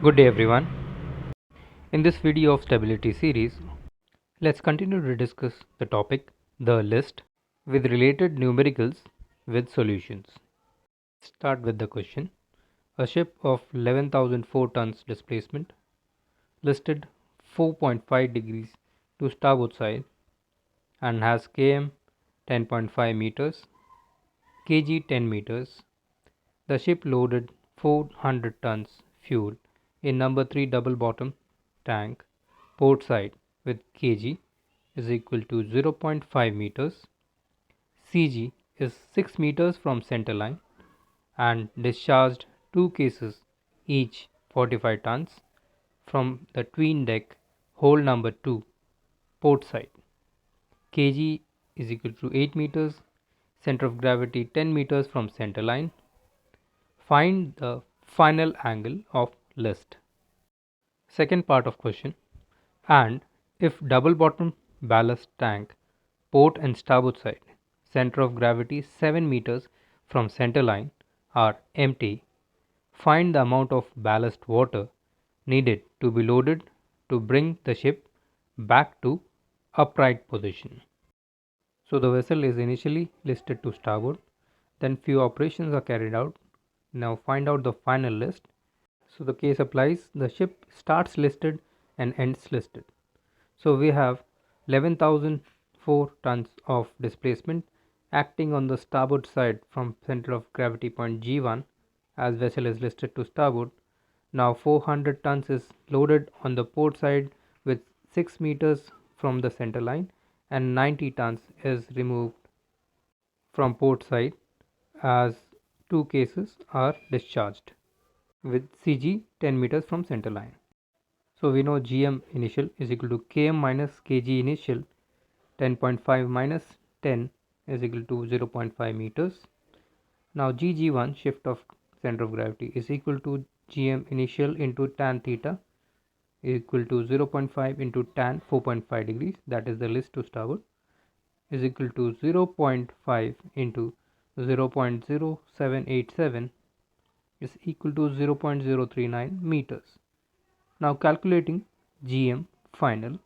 Good day everyone. In this video of stability series, let's continue to discuss the topic the list with related numericals with solutions. Start with the question. A ship of 11,004 tons displacement listed 4.5 degrees to starboard side and has km 10.5 meters, kg 10 meters. The ship loaded 400 tons fuel in number 3 double bottom tank port side with kg is equal to 0.5 meters, cg is 6 meters from center line and discharged two cases each 45 tons from the tween deck hole number 2 port side. Kg is equal to 8 meters, center of gravity 10 meters from center line. Find the final angle of list. Second part of question. And if double bottom ballast tank port and starboard side center of gravity 7 meters from center line are empty, find the amount of ballast water needed to be loaded to bring the ship back to upright position. So the vessel is initially listed to starboard, then few operations are carried out. Now find out the final list. So the case applies, the ship starts listed and ends listed. So we have 11,004 tons of displacement acting on the starboard side from center of gravity point G1 as vessel is listed to starboard. Now 400 tons is loaded on the port side with 6 meters from the center line and 90 tons is removed from port side as two cases are discharged with CG 10 meters from center line. So we know GM initial is equal to Km minus Kg initial 10.5 minus 10 is equal to 0.5 meters. Now GG1 shift of center of gravity is equal to GM initial into tan theta equal to 0.5 into tan 4.5 degrees, that is the list to starboard, is equal to 0.5 into 0.0787 is equal to 0.039 meters. Now calculating GM final,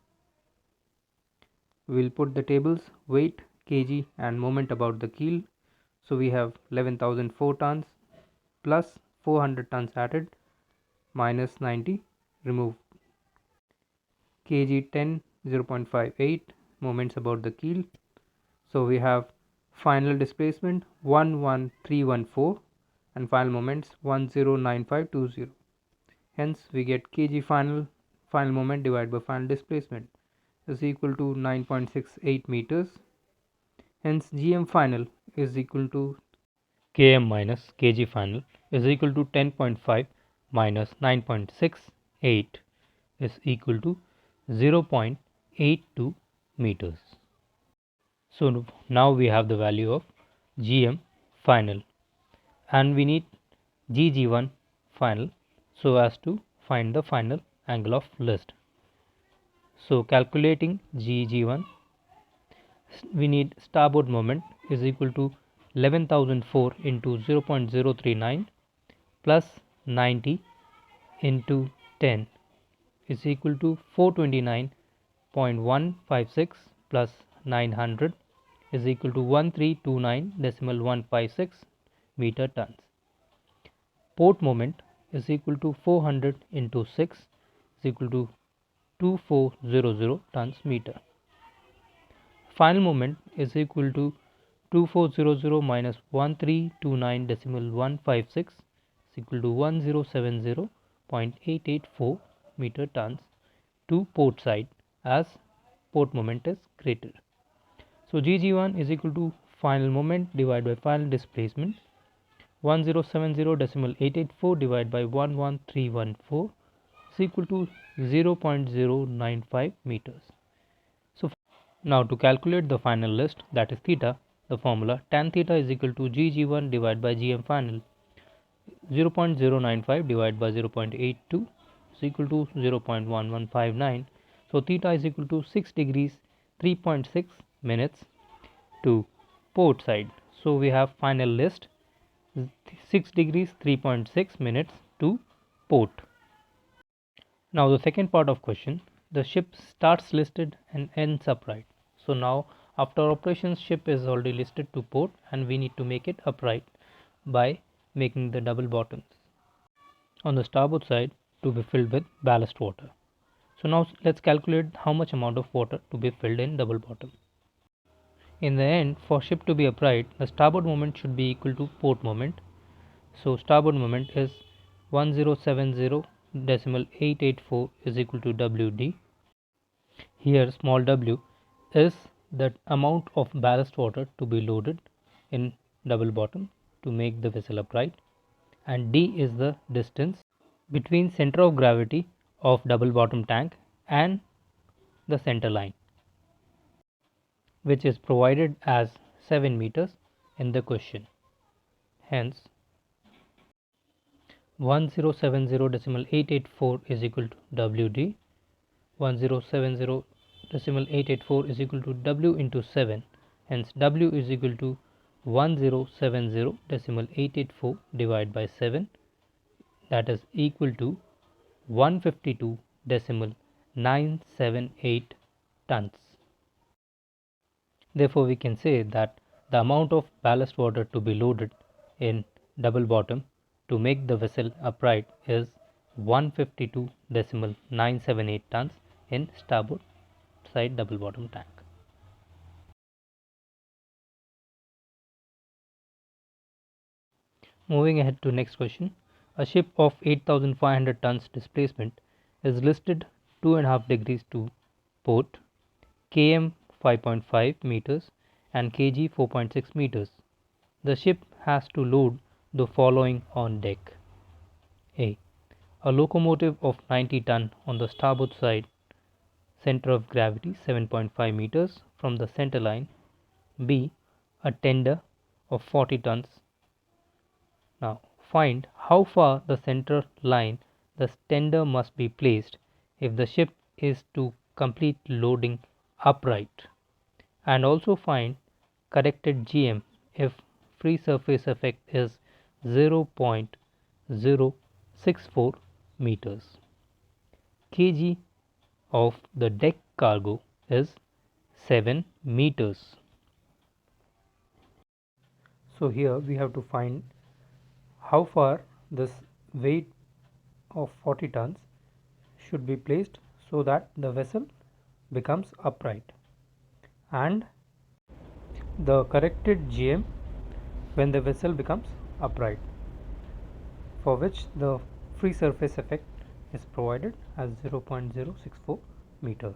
we will put the tables weight, kg and moment about the keel. So we have 11,004 tons plus 400 tons added minus 90 removed, kg 10 0.58 moments about the keel. So we have final displacement 11314 and final moments 109520. Hence we get kg final moment divided by final displacement is equal to 9.68 meters. Hence GM final is equal to Km minus Kg final is equal to 10.5 minus 9.68 is equal to 0.82 meters. So now we have the value of GM final and we need GG1 final so as to find the final angle of list. So calculating GG1, we need starboard moment is equal to 11,004 into 0.039 plus 90 into 10 is equal to 429.156 plus 900 is equal to 1329.156 meter tons. Port moment is equal to 400 into 6 is equal to 2400 tons meter. Final moment is equal to 2400 minus 1329.156 is equal to 1070.884 meter tons to port side as port moment is greater. So GG1 is equal to final moment divided by final displacement 1070.884 divided by 11314 is equal to 0.095 meters. So now to calculate the final list, that is theta, the formula tan theta is equal to GG1 divided by GM final 0.095 divided by 0.82 is equal to 0.1159. So theta is equal to 6 degrees 3.6 minutes to port side. So we have final list 6 degrees 3.6 minutes to port. Now the second part of question, the ship starts listed and ends upright. So now after operations ship is already listed to port and we need to make it upright by making the double bottoms on the starboard side to be filled with ballast water. So now let's calculate how much amount of water to be filled in double bottom. In the end, for ship to be upright, the starboard moment should be equal to port moment. So starboard moment is 1070.884 is equal to WD. Here small w is the amount of ballast water to be loaded in double bottom to make the vessel upright, and d is the distance between center of gravity of double bottom tank and the center line, which is provided as 7 meters in the question. Hence 1070.884 is equal to WD. 1070.884 is equal to W into 7. Hence W is equal to 1070.884 divided by 7, that is equal to 152.978 tons. Therefore, we can say that the amount of ballast water to be loaded in double bottom to make the vessel upright is 152.978 tons in starboard side double bottom tank. Moving ahead to next question. A ship of 8,500 tons displacement is listed 2.5 degrees to port, km 5.5 meters and kg 4.6 meters. The ship has to load the following on deck. A. A locomotive of 90 ton on the starboard side, center of gravity 7.5 meters from the center line. B. A tender of 40 tons. Now find how far the center line the tender must be placed if the ship is to complete loading upright, and also find corrected GM if free surface effect is 0.064 meters. Kg of the deck cargo is 7 meters. So here we have to find how far this weight of 40 tons should be placed so that the vessel becomes upright, and the corrected GM when the vessel becomes upright, for which the free surface effect is provided as 0.064 meter.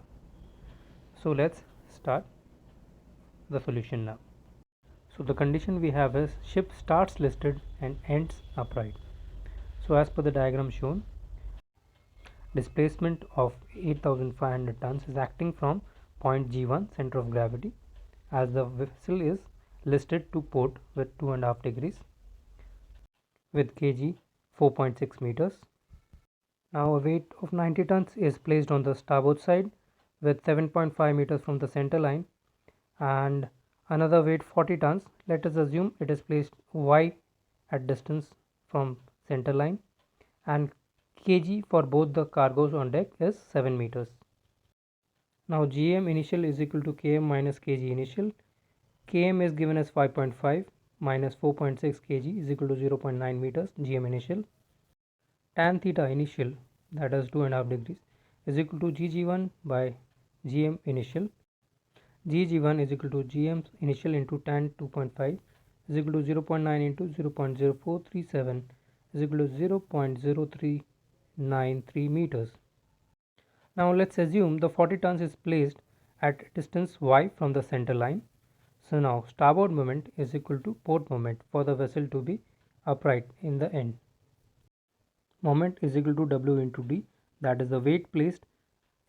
So let's start the solution now. So the condition we have is ship starts listed and ends upright. So as per the diagram shown, displacement of 8,500 tons is acting from point G1 center of gravity, as the vessel is listed to port with 2.5 degrees with kg 4.6 meters. Now a weight of 90 tons is placed on the starboard side with 7.5 meters from the center line, and another weight 40 tons, let us assume it is placed y at distance from center line, and kg for both the cargoes on deck is 7 meters. Now GM initial is equal to km minus kg initial. Km is given as 5.5 minus 4.6 kg is equal to 0.9 meters GM initial. Tan theta initial, that is 2.5 degrees, is equal to Gg1 by GM initial. Gg1 is equal to GM initial into tan 2.5 is equal to 0.9 into 0.0437 is equal to 0.0393 meters. Now let's assume the 40 tons is placed at distance y from the center line. So now starboard moment is equal to port moment for the vessel to be upright in the end. Moment is equal to W into D, that is the weight placed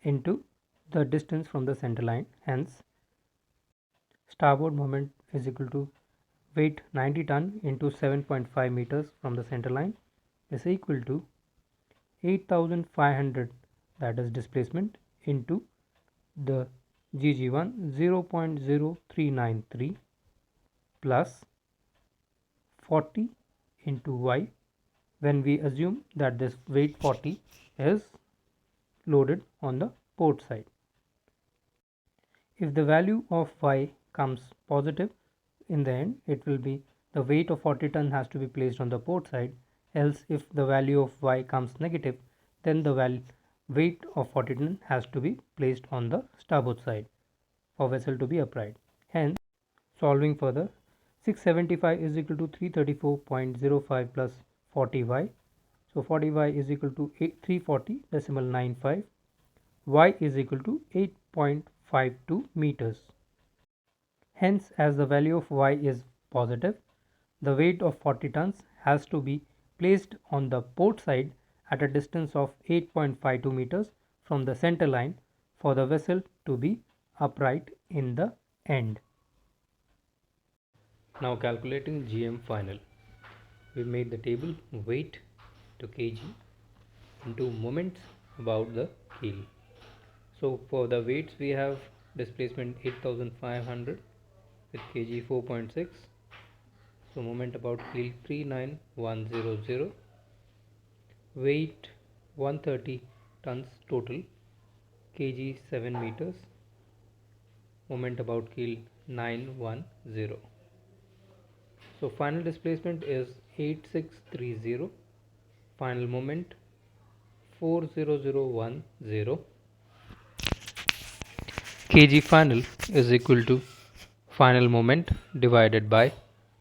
into the distance from the center line. Hence starboard moment is equal to weight 90 ton into 7.5 meters from the center line is equal to 8,500, that is displacement, into the Gg1 0.0393 plus 40 into y, when we assume that this weight 40 is loaded on the port side. If the value of y comes positive in the end, it will be the weight of 40 ton has to be placed on the port side, else if the value of y comes negative, then the weight of 40 ton has to be placed on the starboard side for vessel to be upright. Hence, solving further, 675 is equal to 334.05 plus 40y. So 40y is equal to 340.95. Y is equal to 8.52 meters. Hence, as the value of y is positive, the weight of 40 tons has to be placed on the port side at a distance of 8.52 meters from the center line for the vessel to be upright in the end. Now calculating GM final. We made the table weight to kg into moments about the keel. So for the weights we have displacement 8500 with kg 4.6. So moment about keel 39100, weight 130 tons total, kg 7 meters, moment about keel 910. So final displacement is 8630, final moment 40010. Kg final is equal to final moment divided by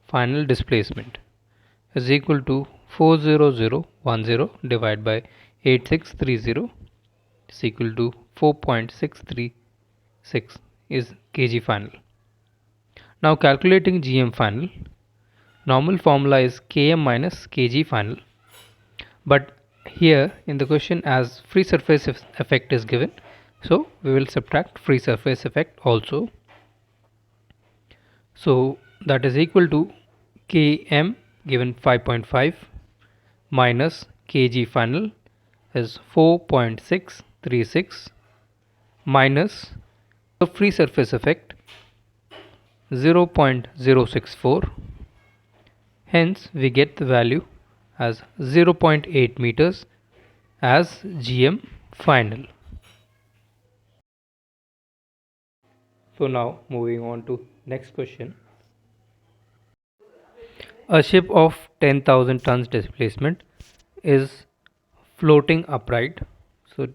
final displacement is equal to 40010 divided by 8630 is equal to 4.636 is kg final. Now calculating GM final. Normal formula is km minus kg final, but here in the question as free surface effect is given, so we will subtract free surface effect also. So that is equal to km given 5.5 minus kg final is 4.636 minus the free surface effect 0.064. Hence we get the value as 0.8 meters as GM final. So now moving on to next question. A ship of 10,000 tons displacement is floating upright. So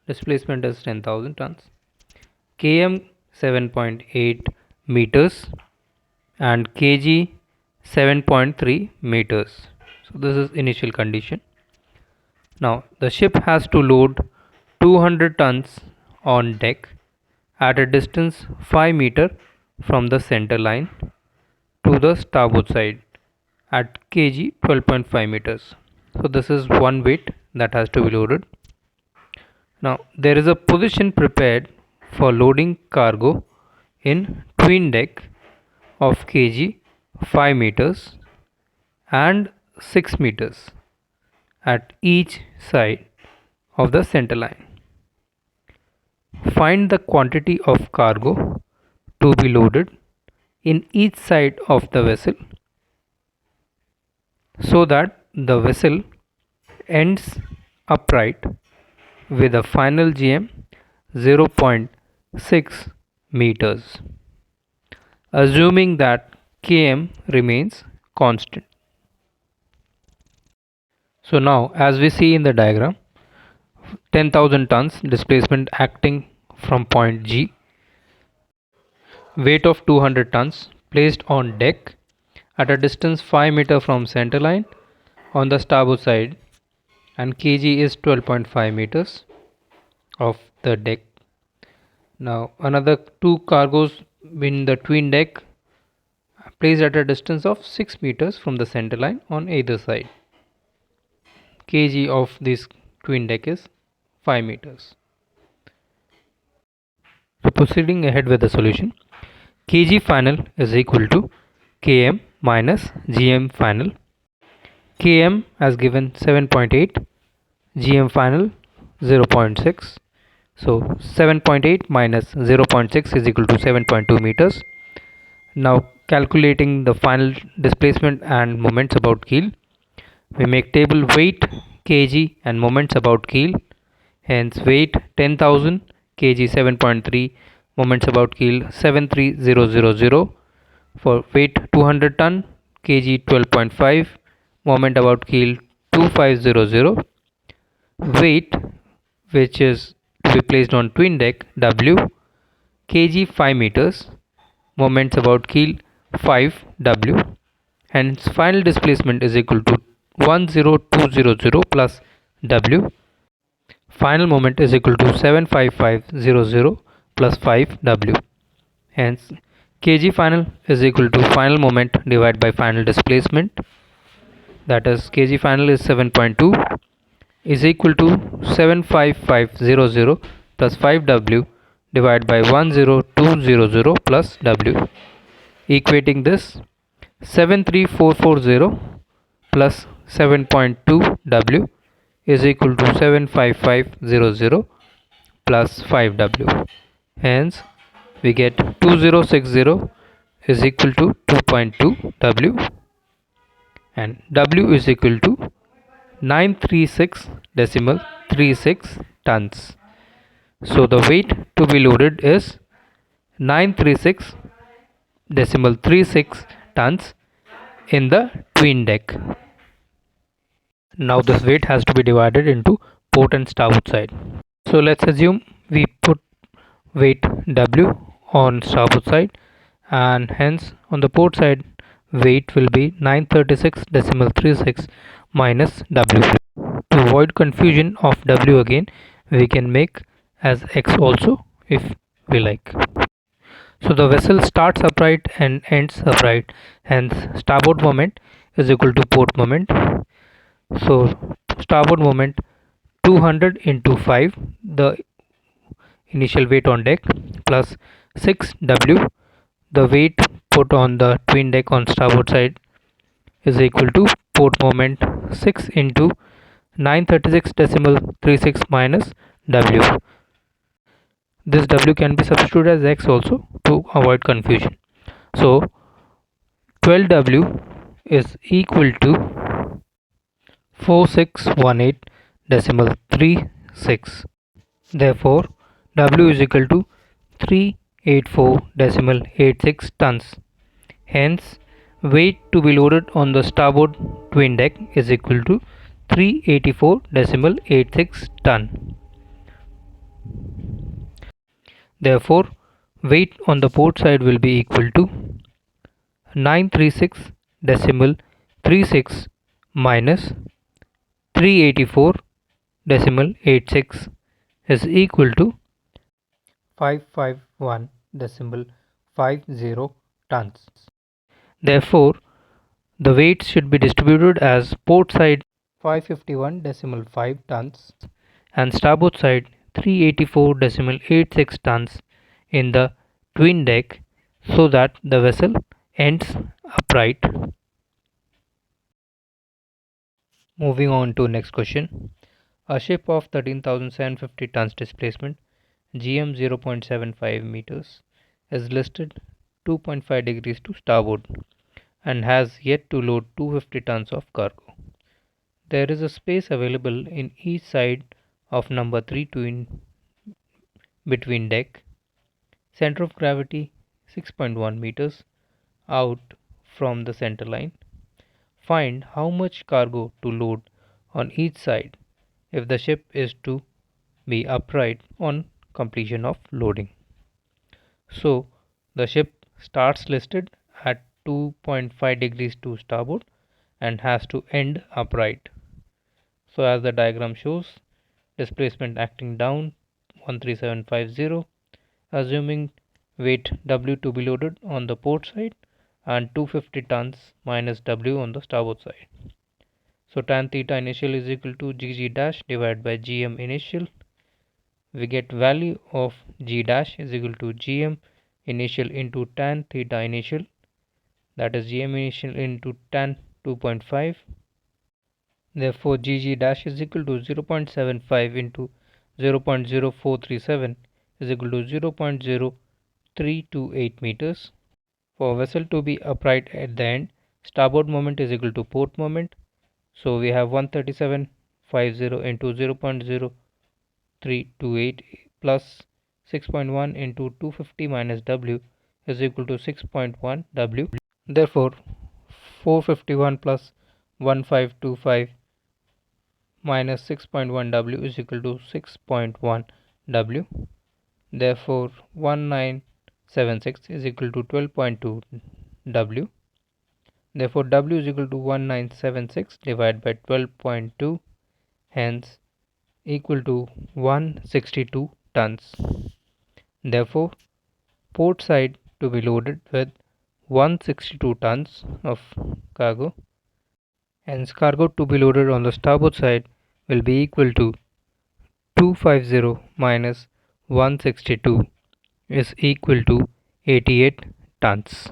displacement is 10,000 tons. Km 7.8 meters and kg 7.3 meters. So this is initial condition. Now the ship has to load 200 tons on deck at a distance 5 meter from the center line to the starboard side at kg 12.5 meters. So this is one weight that has to be loaded. Now there is a position prepared for loading cargo in twin deck of kg 5 meters and 6 meters at each side of the center line. Find the quantity of cargo to be loaded in each side of the vessel so that the vessel ends upright with a final GM 0.6 meters, assuming that km remains constant. So now as we see in the diagram, 10,000 tons displacement acting from point G, weight of 200 tons placed on deck at a distance 5 meter from center line on the starboard side, and kg is 12.5 meters of the deck. Now another two cargoes in the twin deck placed at a distance of 6 meters from the center line on either side. Kg of this twin deck is 5 meters. So proceeding ahead with the solution, kg final is equal to km minus gm final. Km as given 7.8, gm final 0.6. So 7.8 minus 0.6 is equal to 7.2 meters. Now calculating the final displacement and moments about keel, we make table weight kg and moments about keel Hence weight 10,000 kg 7.3, moments about keel 73000. For weight 200 ton kg 12.5, moment about keel 2500. Weight which is to be placed on twin deck W kg 5 meters, moments about keel 5 W. Hence final displacement is equal to 10200 plus W. Final moment is equal to 75500 plus 5 W. Hence kg final is equal to final moment divided by final displacement, that is kg final is 7.2 is equal to 75500 plus 5W divided by 10200 plus W, equating this 73440 plus 7.2 W is equal to 75500 plus 5 W. Hence we get 2060 is equal to 2.2 W, and W is equal to 936.36 tons. So the weight to be loaded is 936.36 tons in the twin deck. Now this weight has to be divided into port and starboard side. So let's assume we put weight W on starboard side, and hence on the port side weight will be 936.36 minus W. To avoid confusion of W again, we can make as X also if we like. So the vessel starts upright and ends upright, hence starboard moment is equal to port moment. So starboard moment 200 into 5, the initial weight on deck, plus 6W, the weight put on the twin deck on starboard side, is equal to port moment 6 into 936.36 minus W. This W can be substituted as X also to avoid confusion. So 12W is equal to 4618.36. Therefore W is equal to 384.86 tons. Hence weight to be loaded on the starboard twin deck is equal to 384.86 ton. Therefore weight on the port side will be equal to 936.36 minus 384.86 is equal to 551.50 tons. Therefore the weights should be distributed as port side 551.5 tons and starboard side 384.86 tons in the twin deck, so that the vessel ends upright. Moving on to next question. A ship of 13,750 tons displacement, GM 0.75 meters, is listed 2.5 degrees to starboard and has yet to load 250 tons of cargo. There is a space available in each side of number 3 twin between deck. Center of gravity 6.1 meters out from the center line. Find how much cargo to load on each side if the ship is to be upright on completion of loading. So the ship starts listed at 2.5 degrees to starboard and has to end upright. So as the diagram shows, displacement acting down 13750, assuming weight W to be loaded on the port side and 250 tons minus W on the starboard side. So tan theta initial is equal to Gg dash divided by Gm initial. We get value of G dash is equal to Gm initial into tan theta initial, that is Gm initial into tan 2.5. Therefore Gg dash is equal to 0.75 into 0.0437 is equal to 0.0328 meters. For vessel to be upright at the end, starboard moment is equal to port moment. So we have 137.50 into 0.0437 328 plus 6.1 into 250 minus W is equal to 6.1 W. Therefore, 451 plus 1525 minus 6.1 W is equal to 6.1 W. Therefore, 1976 is equal to 12.2 W. Therefore, W is equal to 1976 divided by 12.2, hence equal to 162 tons. Therefore, port side to be loaded with 162 tons of cargo. Hence, cargo to be loaded on the starboard side will be equal to 250 minus 162 is equal to 88 tons.